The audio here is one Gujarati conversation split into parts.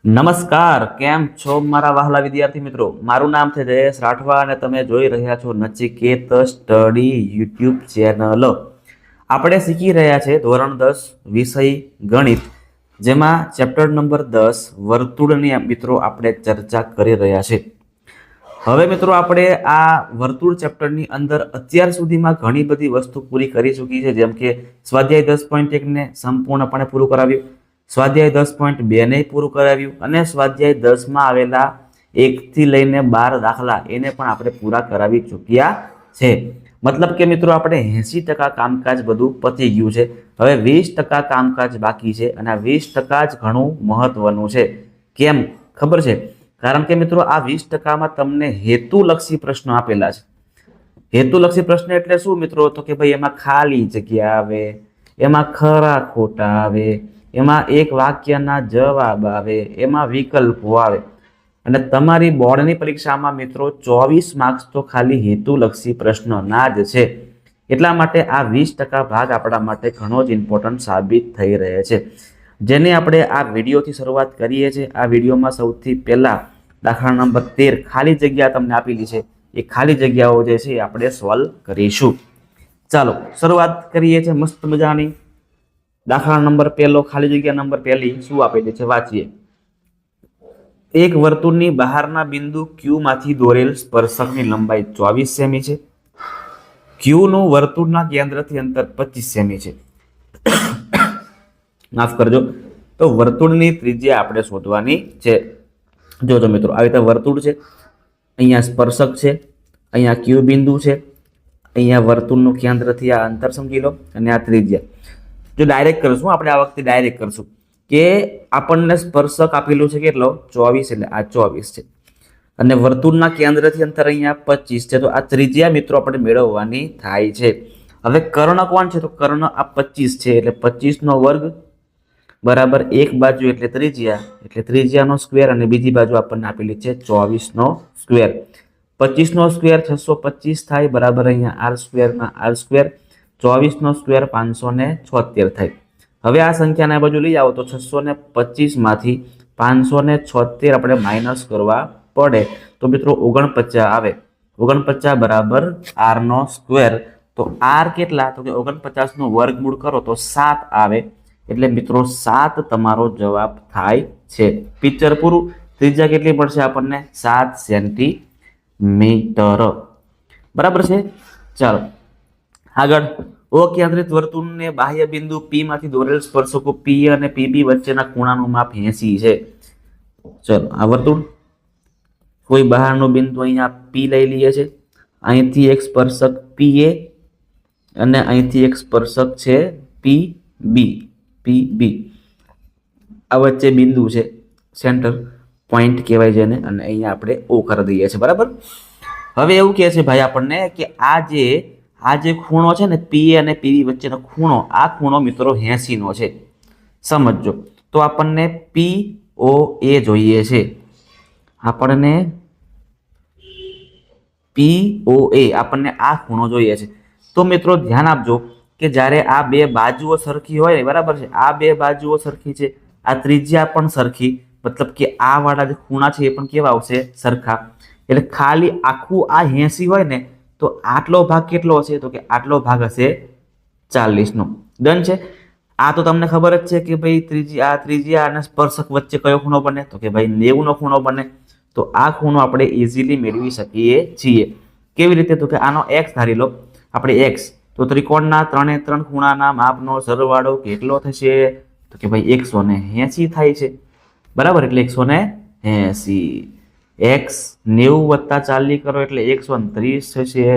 નમસ્કાર, કેમ છો મારા વહાલા વિદ્યાર્થી મિત્રો? મારું નામ છે જયેશ રાઠવા અને તમે જોઈ રહ્યા છો નચિકેત સ્ટડી યુટ્યુબ ચેનલ. આપણે શીખી રહ્યા છે ધોરણ 10 વિષય ગણિત, જેમાં ચેપ્ટર નંબર 10 વર્તુળની મિત્રો આપણે ચર્ચા કરી રહ્યા છે. હવે મિત્રો આપણે આ વર્તુળ ચેપ્ટરની અંદર અત્યાર સુધીમાં ઘણી બધી વસ્તુ પૂરી કરી ચૂકી છે, જેમ કે સ્વાધ્યાય 10.1 ને સંપૂર્ણપણે પૂરું કરાવ્યું, સ્વાધ્યાય 10.2 ને પૂરું કરાવ્યું અને સ્વાધ્યાય 10માં આવેલા 1 થી લઈને 12 દાખલા એને પણ આપણે પૂરા કરાવી ચૂક્યા છે. મતલબ કે મિત્રો આપણે 80% કામકાજ બધું પતી ગયું છે. હવે 20% કામકાજ બાકી છે અને આ 20% જ ઘણું મહત્વનું છે. કેમ ખબર છે? કારણ કે મિત્રો આ 20%માં તમને હેતુલક્ષી પ્રશ્નો આપેલા છે. હેતુલક્ષી પ્રશ્ન એટલે શું મિત્રો? તો કે ભાઈ એમાં ખાલી જગ્યા આવે, એમાં ખરા ખોટા આવે, એમાં એક વાક્યના જવાબ આવે, એમાં વિકલ્પો આવે. અને તમારી બોર્ડની પરીક્ષામાં મિત્રો 24 માર્ક્સ તો ખાલી હેતુલક્ષી પ્રશ્નોના જ છે. એટલા માટે આ 20% ભાગ આપણા માટે ઘણો જ ઇમ્પોર્ટન્ટ સાબિત થઈ રહે છે, જેને આપણે આ વિડીયોથી શરૂઆત કરીએ છીએ. આ વિડીયોમાં સૌથી પહેલા દાખલા નંબર 13 ખાલી જગ્યા તમને આપેલી છે, એ ખાલી જગ્યાઓ જે છે આપણે સોલ્વ કરીશું. ચાલો શરૂઆત કરીએ છીએ મસ્ત મજાની. દાખલા નંબર 1 ખાલી જગ્યા નંબર 1 શું આપેલી છે વાંચીએ. એક વર્તુળની બહારના બિંદુ Q માંથી દોરેલ સ્પર્શકની લંબાઈ 24 સેમી છે. Q નું વર્તુળના કેન્દ્રથી અંતર 25 સેમી છે. માફ કરજો. તો વર્તુળની ત્રિજ્યા આપણે શોધવાની છે. જોજો મિત્રો, આવી રીતે વર્તુળ છે, અહીંયા સ્પર્શક છે, અહીંયા Q બિંદુ છે, અહીંયા વર્તુળનું કેન્દ્રથી આ અંતર સમજી લો અને આ ત્રિજ્યા. જો ડાયરેક્ટ કરશું આપણે, આ વખતે ડાયરેક્ટ કરશું કે આપણને સ્પર્શક આપેલું છે કેટલો? 24, એટલે આ 24 છે અને વર્તુળના કેન્દ્રથી અંતર અહીંયા 25 છે. તો આ ત્રિજ્યા મિત્રો આપણે મેળવવાની થાય છે. હવે કર્ણ કોણ છે? તો કર્ણ આ 25 છે, એટલે 25 નો વર્ગ બરાબર એક બાજુ એટલે ત્રિજ્યા, એટલે ત્રિજ્યાનો સ્ક્વેર, અને બીજી બાજુ આપણને આપેલી છે 24 નો સ્ક્વેર. 25 નો સ્ક્વેર 625 થાય બરાબર અહીંયા આર સ્ક્વેરમાં આર સ્ક્વેર. 24 નો સ્ક્વેર 576 થાય. હવે આ સંખ્યાને આ બાજુ લઈ આવો તો 625 માંથી 576 આપણે માઇનસ કરવા પડે તો મિત્રો 49 આવે. 49 બરાબર આર નો સ્ક્વેર. તો આર કેટલા? તો કે 49 નો વર્ગમૂળ કરો તો 7 આવે. એટલે મિત્રો 7 તમારો જવાબ થાય છે. પિક્ચર પૂરું. ત્રિજ્યા કેટલી પડશે આપણને? 7 સેન્ટીમીટર. બરાબર છે. ચાલો આગળ. અકેન્દ્રિત વર્તુળને બાહ્ય બિંદુ P માંથી દોરેલ સ્પર્શકો P અને PB વચ્ચેના ખૂણાનું માપ 80 છે. ચલો આ વર્તુળ, કોઈ બહારનું બિંદુ અહીંયા P લઈ લઈએ છે, અહીંથી એક સ્પર્શક PA અને અહીંથી એક સ્પર્શક છે PB. આ વચ્ચે બિંદુ છે, સેન્ટર પોઈન્ટ કહેવાય જેને, અને અહીંયા આપણે O કરી દઈએ છીએ. બરાબર. હવે એવું કહે છે ભાઈ આપણને કે આ જે ખૂણો છે ને PA અને PB વચ્ચેનો ખૂણો, આ ખૂણો મિત્રો 80 નો છે. સમજો તો આપણને POA જોઈએ છે. આપણને POA આપણને આ ખૂણો જોઈએ છે. તો મિત્રો ધ્યાન આપજો કે જ્યારે આ બે બાજુઓ સરખી હોય ને, બરાબર છે, આ બે બાજુઓ સરખી છે, આ ત્રિજ્યા પણ સરખી, મતલબ કે આ વાળા જે ખૂણા છે એ પણ કેવા આવશે? સરખા. એટલે ખાલી આખું આ 80 હોય ને તો આટલો ભાગ કેટલો હશે? તો કે આટલો ભાગ હશે 40 નો. ડન છે. આ તો તમને ખબર જ છે કે ભાઈ ત્રિજ્યા અને સ્પર્શક વચ્ચે કયો ખૂણો બને? તો કે ભાઈ 90 નો ખૂણો બને. તો આ ખૂણો આપણે ઇઝીલી મેળવી શકીએ છીએ. કેવી રીતે? તો કે આનો x ધારી લો આપણે x. તો ત્રિકોણના 3 ખૂણાના માપનો સરવાળો કેટલો થશે? તો કે ભાઈ 180 થાય છે. બરાબર, એટલે 180. x 90 + 40 કરો એટલે 130 થશે.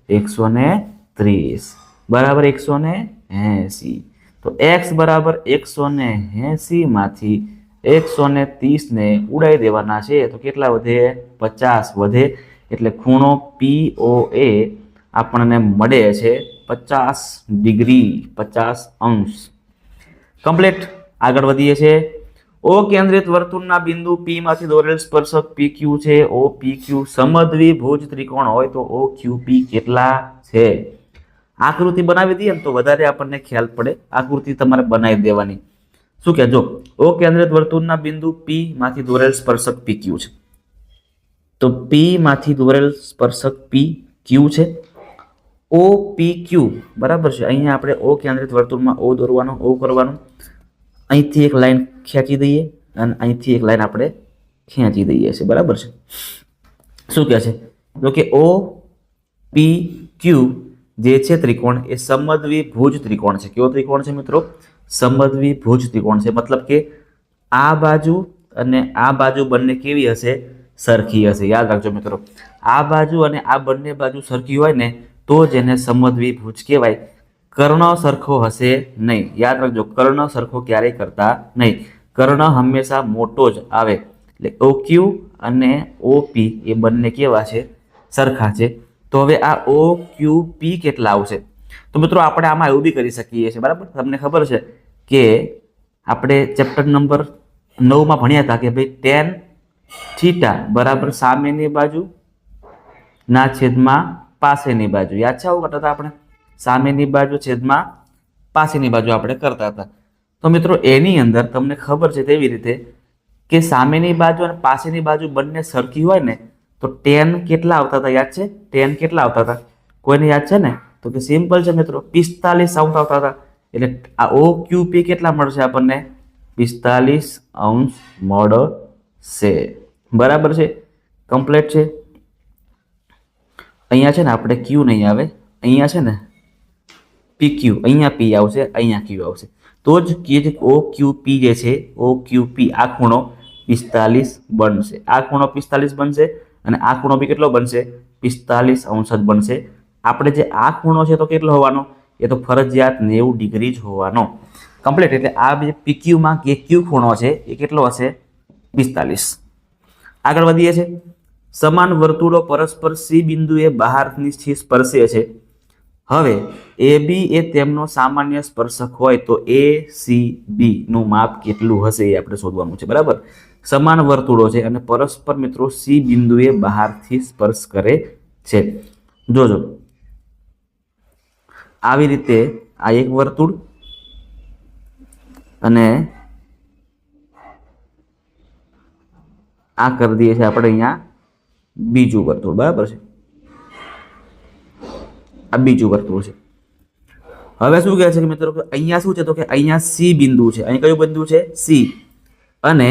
130 બરાબર 180. તો x બરાબર 180 માંથી 130 ને ઉડાઈ દેવાના છે તો કેટલા વધે? 50 વધે. એટલે ખૂણો POA આપણને મળે છે 50 ડિગ્રી, 50 અંશ. કમ્પ્લીટ. આગળ વધીએ છીએ. અકેન્દ્રિત વર્તુળના બિંદુ P માંથી દોરેલ સ્પર્શક PQ છે. OPQ સમદ્વિભુજ ત્રિકોણ હોય તો OQP કેટલા છે? આકૃતિ બનાવી દઈએ ને તો વધારે આપણને ખ્યાલ પડે. આકૃતિ તમારે બનાવી દેવાની. શું કે જો ઓ કેન્દ્રિત વર્તુળના બિંદુ પી માંથી દોરેલ સ્પર્શક પી ક્યુ છે. તો પી માંથી દોરેલ સ્પર્શક પી ક્યુ છે. ઓ પી ક્યુ બરાબર છે. અહીંયા આપણે ઓ કેન્દ્રિત વર્તુળમાં ઓ દોરવાનો, ઓ કરવાનું. અહીંથી એક લાઈન ખેંચી દઈએ અને અહીંથી એક લાઈન આપણે ખેંચી દઈએ છીએ. બરાબર છે. શું કહે છે તો કે ઓ પી ક્યુ જે છે ત્રિકોણ એ સમદ્વિભુજ ત્રિકોણ છે. કેવો ત્રિકોણ છે મિત્રો? સમદ્વિભુજ ત્રિકોણ છે. મતલબ કે આ બાજુ અને આ બાજુ બંને કેવી હશે? સરખી હશે. યાદ રાખજો મિત્રો, આ બાજુ અને આ બંને બાજુ સરખી હોય ને તો જેને સમદ્વિભુજ કહેવાય. કર્ણ સરખો હશે નહીં. યાદ રાખજો, કર્ણ સરખો ક્યારેય કરતા નહીં. કર્ણ હંમેશા મોટો જ આવે. એટલે ઓ ક્યુ અને ઓ પી એ બંને કેવા છે? સરખા છે. તો હવે આ ઓ ક્યુ પી કેટલા આવશે? તો મિત્રો આપણે આમાં એવું બી કરી શકીએ છીએ. બરાબર, તમને ખબર છે કે આપણે ચેપ્ટર નંબર 9 ભણ્યા હતા કે ભાઈ ટેન થીટા બરાબર સામેની બાજુ ના છેદમાં પાસેની બાજુ. યાદ છે આવું કરતા હતા આપણે? સામેની બાજુ છેદમાં પાસેની બાજુ આપણે કરતા હતા. તો મિત્રો એની અંદર તમને ખબર છે તેવી રીતે કે સામેની બાજુ અને પાસેની બાજુ બંને સરખી હોય ને તો ટેન કેટલા આવતા હતા? યાદ છે? ટેન કેટલા આવતા હતા? કોઈને યાદ છે ને? તો કે સિમ્પલ છે મિત્રો, 45 અંશ આવતા હતા. એટલે આ ઓ ક્યુ પી કેટલા મળશે આપણને? 45 અંશ મળશે. બરાબર છે, કમ્પ્લીટ છે. અહીંયા છે ને આપણે ક્યુ નહીં આવે, અહીંયા છે ને પી ક્યુ, અહીંયા પી આવશે, અહીંયા ક્યુ આવશે. તો જ કે ઓ ક્યુ પી જે છે, ઓ ક્યુ પી આ ખૂણો 45 બનશે. આ ખૂણો 45 બનશે અને આ ખૂણો બી કેટલો બનશે? 45 અંશ જ બનશે. આપણે જે આ ખૂણો છે તો કેટલો હોવાનો? એ તો ફરજિયાત 90 ડિગ્રી જ હોવાનો. કમ્પ્લીટ. એટલે આ જે પીક્યુમાં કે ક્યુ ખૂણો છે એ કેટલો હશે? 45. આગળ વધીએ છે. સમાન વર્તુળો પરસ્પર સી બિંદુએ બહારથી સ્પર્શે છે. હવે એ બી એ તેમનો સામાન્ય સ્પર્શક હોય તો એ સી બી નું માપ કેટલું હશે એ આપણે શોધવાનું છે. બરાબર, સમાન વર્તુળો છે અને પરસ્પર મિત્રો સી બિંદુએ બહારથી સ્પર્શ કરે છે. જોજો આવી રીતે આ એક વર્તુળ અને આ કરી દઈએ છીએ આપણે અહીંયા બીજું વર્તુળ. બરાબર છે, આ બીજું વર્તુળ છે. હવે શું કહે છે કે મિત્રો અહીંયા શું છે તો કે અહીંયા સી બિંદુ છે. અહીં કયું બિંદુ છે? સી. અને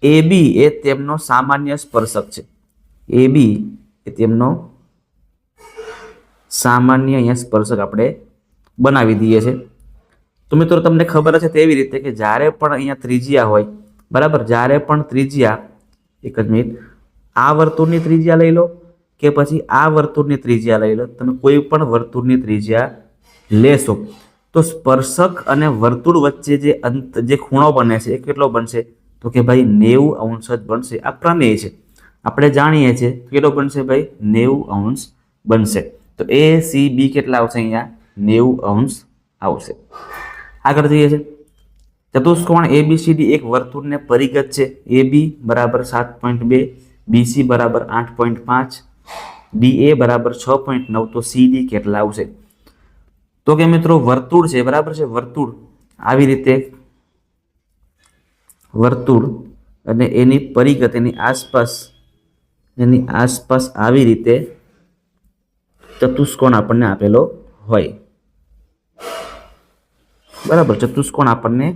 એ બી એ તેમનો સામાન્ય સ્પર્શક છે. એ બી એ તેમનો સામાન્ય અહીંયા સ્પર્શક આપણે બનાવી દઈએ છે. તો મિત્રો તમને ખબર છે તેવી રીતે કે જ્યારે પણ અહીંયા ત્રિજ્યા હોય, બરાબર, જ્યારે પણ ત્રિજ્યા, એક જ મિનિટ, આ વર્તુળની ત્રિજ્યા લઈ લો કે પછી આ વર્તુળની ત્રિજ્યા લઈ લો, તમે કોઈ પણ વર્તુળની ત્રિજ્યા લેશો તો સ્પર્શક અને વર્તુળ વચ્ચે જે ખૂણો બને છે એ કેટલો બનશે? તો કે ભાઈ 90 અંશ જ બનશે. આ પ્રમેય છે, આપણે જાણીએ છીએ. કેટલો બનશે ભાઈ? 90 અંશ બનશે. તો એ સી બી કેટલા આવશે? અહીંયા 90 અંશ આવશે. આગળ જઈએ છે. ચતુષ્કોણ એબીસીડી એક વર્તુળને પરિગત છે. એ બી બરાબર 7.2, બીસી બરાબર 8.5, ડીએ બરાબર 6.9. તો સીડી કેટલા આવશે? તો કે મિત્રો વર્તુળ છે, બરાબર છે, વર્તુળ આવી રીતે વર્તુળ અને એની પરિગત એની આસપાસ આવી રીતે ચતુષ્કોણ આપણને આપેલો હોય. બરાબર, ચતુષ્કોણ આપણને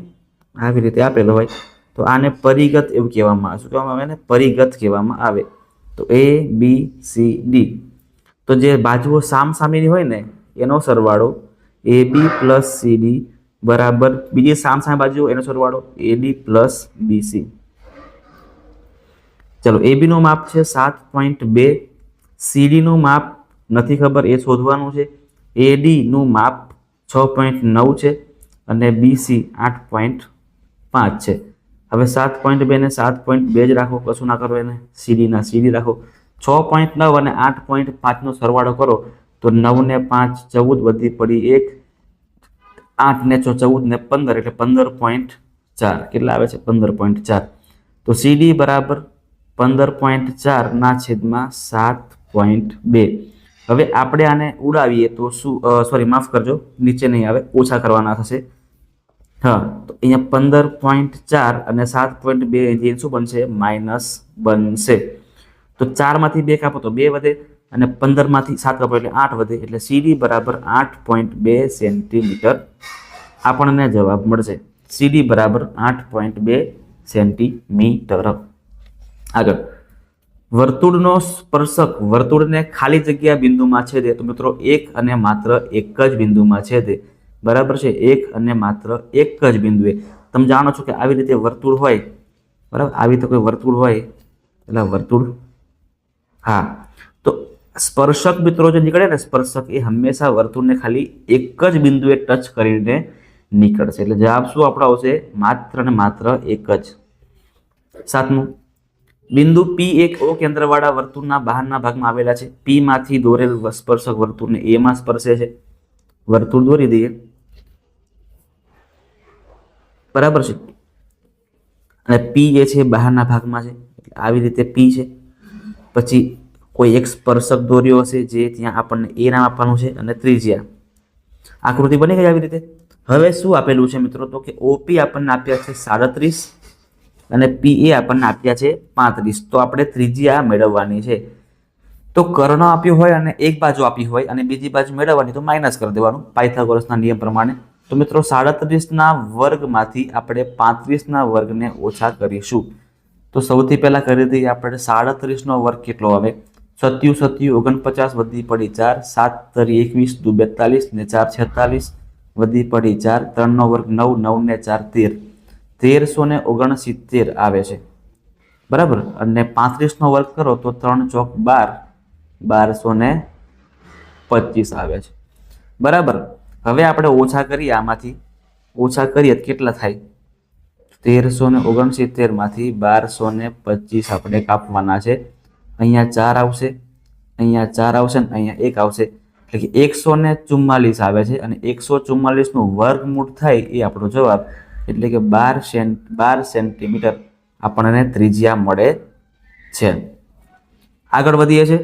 આવી રીતે આપેલો હોય તો આને પરિગત એવું કહેવામાં આવે. શું કહેવામાં આવે? ને પરિગત કહેવામાં આવે. તો એ બી સી ડી, તો જે બાજુઓ સામસામેની હોય ને એનો સરવાળો એ બી પ્લસ સી ડી બરાબર બીજી સામસામે બાજુ એનો સરવાળો એ ડી પ્લસ બીસી. ચલો, એ બી નું માપ છે 7.2, સીડી નું માપ નથી ખબર, એ શોધવાનું છે. એડી નું માપ 6.9 છે અને બીસી 8.5 છે. હવે 7.2 ને 7.2 જ રાખો, કશું ના કરો એને. સીડી રાખો. 6.9 અને 8.5 નો સરવાળો કરો તો 9 ને 5 14 વધી પડી 1, 8 ને 6 14 ને 15 એટલે 15.4. કેટલા આવે છે? 15.4. તો સીડી બરાબર 15.4 ના છેદમાં 7.2. હવે આપણે આને ઉડાવીએ તો શું, સોરી માફ કરજો, નીચે નહીં આવે, ઓછા કરવાના થશે. હા, તો અહીંયા 15.4 અને 7.2 અહીંયા શું બનશે? માઇનસ બનશે. તો 4 માંથી 2 કાપો તો 2 વધે અને 15 માંથી 7 કાપો એટલે 8 વધે, એટલે સીડી બરાબર 8.2 સેન્ટીમીટર આપણને જવાબ મળશે. સીડી બરાબર 8.2 સેન્ટીમીટર. આગળ, વર્તુળનો સ્પર્શક વર્તુળને ખાલી જગ્યા બિંદુમાં છેદે તો મિત્રો એક અને માત્ર એક જ બિંદુમાં છેદે. બરાબર છે, એક અને માત્ર એક જ બિંદુએ. તમે જાણો છો કે આવી રીતે વર્તુળ હોય, બરાબર, આવી રીતે કોઈ વર્તુળ હોય એટલે વર્તુળ, હા, તો સ્પર્શક મિત્રો જે નીકળે ને સ્પર્શક એ હંમેશા વર્તુળને ખાલી એક જ બિંદુએ ટચ કરીને નીકળશે. એટલે જવાબ શું આપણો આવશે? માત્ર ને માત્ર એક જ. સાતમું, બિંદુ પી એક ઓ કેન્દ્રવાળા વર્તુળના બહારના ભાગમાં આવેલા છે. પી માંથી દોરેલ સ્પર્શક વર્તુળને એ માં સ્પર્શે છે. વર્તુળ દોરી દઈએ, બરાબર છે, અને પી જે છે બહારના ભાગમાં છે, એટલે આવી રીતે પી છે. પછી કોઈ એક સ્પર્શક દોર્યો હશે જે ત્યાં આપણને એ નામ આપવાનું છે અને ત્રિજ્યા. આકૃતિ બની ગઈ આવી રીતે. હવે શું આપેલું છે મિત્રો? તો કે ઓપી આપણને આપ્યા છે 37 અને પીએ આપણને આપ્યા છે 35. તો આપણે ત્રિજ્યા મેળવવાની છે. તો કર્ણ આપ્યું હોય અને એક બાજુ આપી હોય અને બીજી બાજુ મેળવવાની તો માઇનસ કરી દેવાનું પાયથાગોરસના નિયમ પ્રમાણે. તો મિત્રો 37ના વર્ગમાંથી આપણે 35ના વર્ગને ઓછા કરીશું. તો સૌથી પહેલા કરી દઈએ આપણે 37નો વર્ગ કેટલો આવે? 7 7 49 વધી પડી 4, 7 તરી 21 દુ 42 ને 4 46 વધી પડી 4, 3નો વર્ગ 9, 9 ને 4 13, 1369 આવે છે. બરાબર, અને 35નો વર્ગ કરો તો 3 ચોક 12, 1225 આવે છે. બરાબર, હવે આપણે ઓછા કરીએ, આમાંથી ઓછા કરીએ તો કેટલા થાય? 1369 માંથી 1225 આપણે કાપવાના છે. અહીંયા 4 આવશે, અહીંયા 4 આવશે ને અહીંયા 1 આવશે, એટલે કે 144 આવે છે. અને 144નું વર્ગમૂળ થાય એ આપણો જવાબ, એટલે કે 12 સેન્ટીમીટર આપણને ત્રિજ્યા મળે છે. આગળ વધીએ છીએ.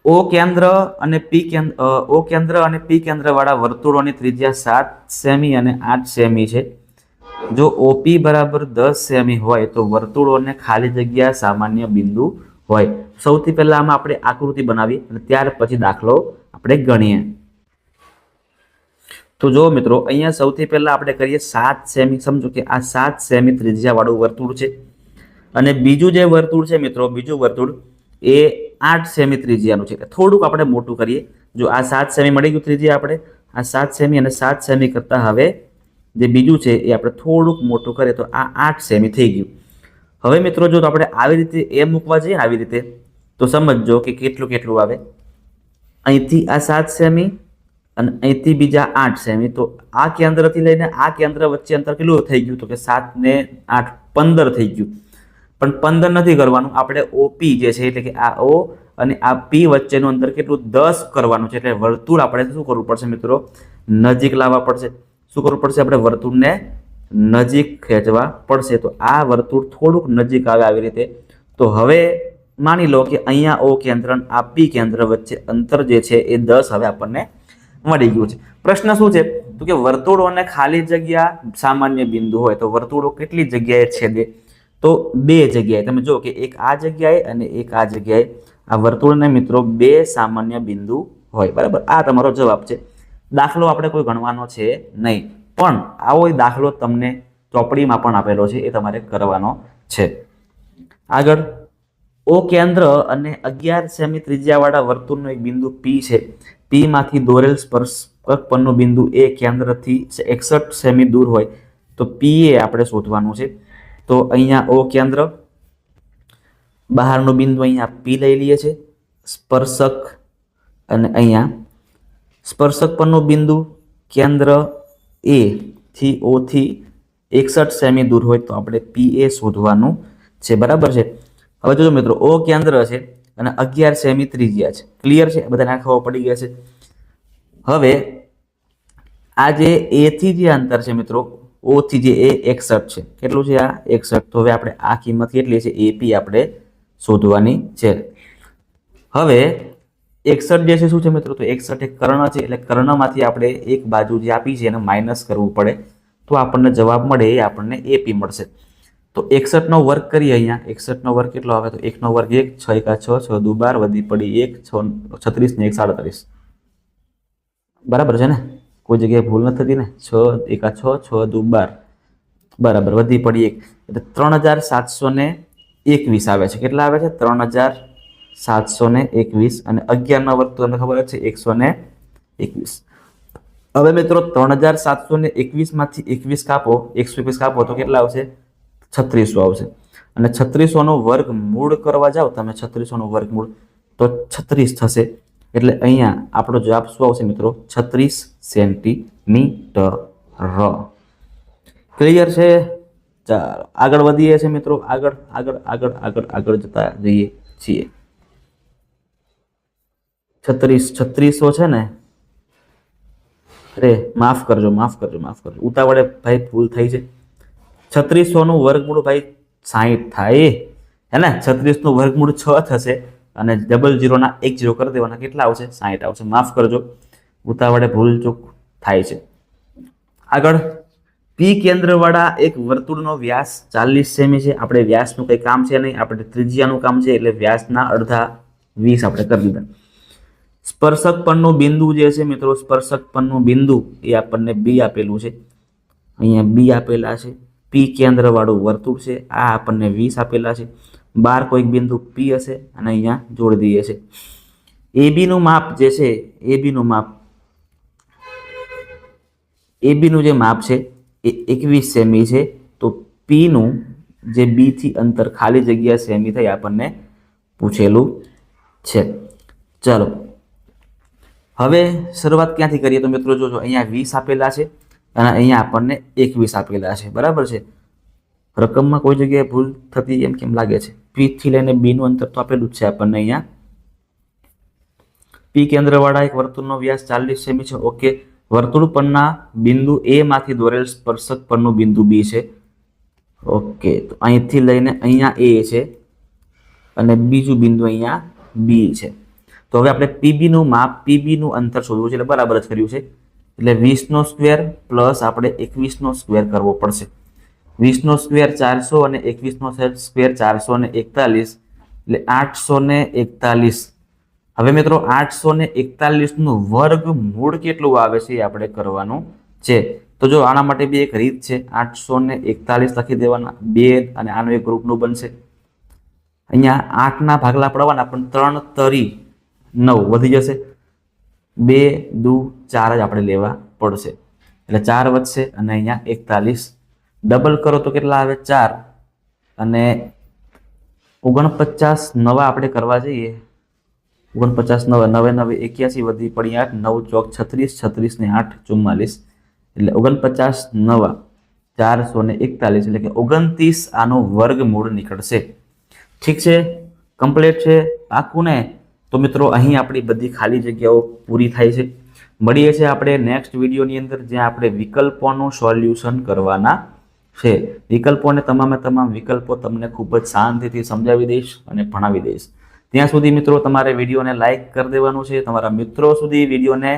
ઓ કેન્દ્ર અને પી કેન્દ્ર ઓ કેન્દ્ર અને પી કેન્દ્ર વાળા વર્તુળોની ત્રિજ્યા 7 સેમી અને 8 સેમી છે. જો ઓપી બરાબર 10 સેમી હોય તો વર્તુળોને ખાલી જગ્યા સામાન્ય બિંદુ હોય. સૌથી પહેલા આમાં આપણે આકૃતિ બનાવી અને ત્યાર પછી દાખલો આપણે ગણીએ. તો જો મિત્રો, અહીંયા સૌથી પહેલા આપણે કરીએ 7 સેમી. સમજો કે આ 7 સેમી ત્રિજ્યા વાળું વર્તુળ છે અને બીજું જે વર્તુળ છે મિત્રો, બીજું વર્તુળ એ 8 સેમી ત્રિજ્યાનું છે. થોડુંક આપણે મોટું કરીએ. જો આ 7 સેમી મળી ગયું ત્રિજ્યા, આપણે આ 7 સેમી અને 7 સેમી કરતા હવે જે બીજું છે એ આપણે થોડુંક મોટું કરીએ તો આ 8 સેમી થઈ ગયું. હવે મિત્રો જો આપણે આવી રીતે એ મૂકવા જઈએ આવી રીતે તો સમજજો કે કેટલું કેટલું આવે. અહીંથી આ 7 સેમી અને અહીંથી બીજા 8 સેમી. તો આ કેન્દ્રથી લઈને આ કેન્દ્ર વચ્ચે અંતર કેટલું થઈ ગયું? તો કે 7 ને 8 15 થઈ ગયું. પણ 15 નથી કરવાનું, આપણે ઓપી જે છે એટલે કે આ ઓ અને આ પી વચ્ચેનું અંતર કેટલું? 10 કરવાનું છે. એટલે વર્તુળ આપણે શું કરવું પડશે મિત્રો? નજીક લાવવા પડશે. શું કરવું પડશે? આપણે વર્તુળને નજીક ખેંચવા પડશે. તો આ વર્તુળ થોડુંક નજીક આવે આવી રીતે. તો હવે માની લો કે અહીંયા ઓ કેન્દ્ર અને આ પી કેન્દ્ર વચ્ચે અંતર જે છે એ 10 હવે આપણને મળી ગયું છે. પ્રશ્ન શું છે? તો કે વર્તુળોને ખાલી જગ્યા સામાન્ય બિંદુ હોય તો વર્તુળો કેટલી જગ્યાએ છેદે? તો 2 જગ્યાએ. તમે જો કે એક આ જગ્યાએ અને એક આ જગ્યાએ આ વર્તુળને મિત્રો 2 સામાન્ય બિંદુ હોય. બરાબર, આ તમારો જવાબ છે. દાખલો આપણે કોઈ ગણવાનો છે નહીં, પણ આવો દાખલો તમને ચોપડીમાં પણ આપેલો છે, એ તમારે કરવાનો છે. આગળ, ઓ કેન્દ્ર અને 11 સેમી ત્રિજ્યાવાળા વર્તુળનો એક બિંદુ પી છે. પી માંથી દોરેલ સ્પર્શક પરનું બિંદુ એ કેન્દ્રથી 61 સેમી દૂર હોય તો પી એ આપણે શોધવાનું છે. તો અહીંયા ઓ કેન્દ્ર, બહારનું બિંદુ અહીંયા પી લઈ લઈએ છે, સ્પર્શક અને અહીંયા સ્પર્શક પરનું બિંદુ કેન્દ્ર એ થી ઓ થી 61 સેમી દૂર હોય તો આપણે પી એ શોધવાનું છે. બરાબર છે. હવે જોજો મિત્રો, ઓ કેન્દ્ર છે અને 11 સેમી ત્રિજ્યા છે. ક્લિયર છે? બધાને ખબર પડી ગયા છે. હવે આ જે એ થી જે અંતર છે મિત્રો, ઓ થી જે એ 61 છે. કેટલું છે આ? 61. તો હવે આપણે આ કિંમત કેટલી છે એપી આપણે શોધવાની છે. હવે 61 જે છે શું છે મિત્રો? તો 61 એક કર્ણ છે, એટલે કર્ણમાંથી આપણે એક બાજુ જે આપી છે એને માઇનસ કરવું પડે. તો તો આપણને જવાબ મળે એ આપણને એપી મળશે. તો 61 નો વર્ગ કરીએ. અહીંયા 61 નો વર્ગ કેટલો આવે? તો 1 નો વર્ગ 1, 6 એકા 6, 6 દુ 12, વધી પડી 1, 36 ને 1 37. બરાબર છે ને? કોઈ જગ્યાએ ભૂલ નથી થતી ને? 6 એકા 6, 6 દુ 12, બરાબર, વધી પડી 1, એટલે 3721 આવે છે. કેટલા આવે છે? 3721. અને 11 નો વર્ગ તો તમને ખબર જ છે 121. હવે મિત્રો 3721 માંથી 21 કાપો, 121 કાપો તો કેટલા આવશે? 3600 આવશે. અને 3600 નો વર્ગમૂળ કરવા જાઓ તમે, 3600 નો વર્ગમૂળ તો 36 થશે. એટલે અહીંયા આપણો જવાબ શું આવશે મિત્રો? 36 સેન્ટીમીટર. ક્લિયર છે? ચાલો આગળ વધીએ છીએ મિત્રો. આગળ આગળ આગળ આગળ આગળ જતા જઈએ છીએ. 3600 છે ને? અરે માફ કરજો, ઉતાવળે ભાઈ ભૂલ થઈ છે. 3600 નું વર્ગમૂળ ભાઈ 60 થાય હે ને? 36 નું વર્ગમૂળ 6 થશે અને 00 ના 1 0 કરી દેવાના. કેટલા આવશે? 60 આવશે. માફ કરજો, ઉતાવળે ભૂલ ચૂક થાય છે. આગળ પી કેન્દ્રવાળા એક વર્તુળનો વ્યાસ 40 સેમી છે. આપણે વ્યાસનું કંઈ કામ છે નહીં, આપણે ત્રિજ્યાનું કામ છે, એટલે વ્યાસના અડધા 20 આપણે કરી દીધા. સ્પર્શક પરનું બિંદુ જે છે મિત્રો, સ્પર્શક પરનું બિંદુ એ આપણને બી આપેલું છે. અહીંયા બી આપેલા છે. પી કેન્દ્રવાળું વર્તુળ છે. આ આપણને 20 આપેલા છે. બાર કોઈક બિંદુ પી હશે અને અહીંયા જોડી દઈએ છે. એબીનું માપ જે છે, એબીનું જે માપ છે એ 21 સેમી છે. તો પીનું જે બી થી અંતર ખાલી જગ્યા સેમી થઈ આપણને પૂછેલું છે. ચાલો હવે શરૂઆત ક્યાંથી કરીએ? તો મિત્રો જોજો, અહીંયા 20 આપેલા છે અને અહીંયા આપણને 21 આપેલા છે. બરાબર છે? રકમમાં કોઈ જગ્યાએ ભૂલ થતી એમ કેમ લાગે છે? પી થી લઈને બી નું અંતર તો આપેલું જ છે આપણને. અહીંયા પી કેન્દ્રવાળા એક વર્તુળનો વ્યાસ 40 સેમી છે. ઓકે, વર્તુળ પરના બિંદુ એ માંથી દોરેલ સ્પર્શક પરનું બિંદુ બી છે. ઓકે, તો અહીંથી લઈને અહીંયા એ છે અને બીજું બિંદુ અહીંયા બી છે. તો હવે આપણે પીબી નું માપ, પીબી નું અંતર શોધવું છે. એટલે બરાબર જ કર્યું છે. એટલે 20 નો સ્ક્વેર પ્લસ આપણે 21 નો સ્ક્વેર કરવો પડશે. 20 નો સ્ક્વેર 400 અને 21 નો સ્ક્વેર 441, એટલે 841. હવે મિત્રો 841 નું વર્ગમૂળ કેટલું આવે છે એ આપણે કરવાનું છે. તો જો આના માટે બી એક રીત છે. 841 લખી દેવાના, 2 અને આનું એક ગ્રુપનું બનશે. અહીંયા 8 ના ભાગલા પડવાના, પણ 3 તરી 9 વધી જશે. 2 દુ 4 જ આપણે લેવા પડશે. એટલે 4 વધશે અને અહીંયા 41 ડબલ કરો તો કેટલા આવે? 4 અને 49 નવા આપણે કરવા જઈએ. 49 9 9 9 81 વધી પડી 8, 9 ચોક 36, 36 ને 8 44, એટલે 49 9 441, એટલે કે 29 આનો વર્ગમૂળ નીકળશે. ઠીક છે? કમ્પ્લીટ છે? પાકું ને? તો મિત્રો અહીં આપણી બધી ખાલી જગ્યાઓ પૂરી થાય છે. મળીએ છીએ આપણે નેક્સ્ટ વિડીયોની અંદર, જ્યાં આપણે વિકલ્પોનું સોલ્યુશન કરવાના છે. વિકલ્પોને તમામ વિકલ્પો તમને ખૂબ જ શાંતિથી સમજાવી દઈશ અને ભણાવી દઈશ. ત્યાં સુધી મિત્રો તમારે વિડીયોને લાઈક કરી દેવાનું છે. તમારા મિત્રો સુધી વિડીયોને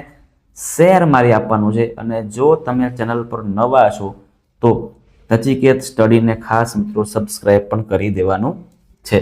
શેર મારી આપવાનું છે. અને જો તમે ચેનલ પર નવા છો તો નચિકેત સ્ટડીને ખાસ મિત્રો સબસ્ક્રાઈબ પણ કરી દેવાનું છે.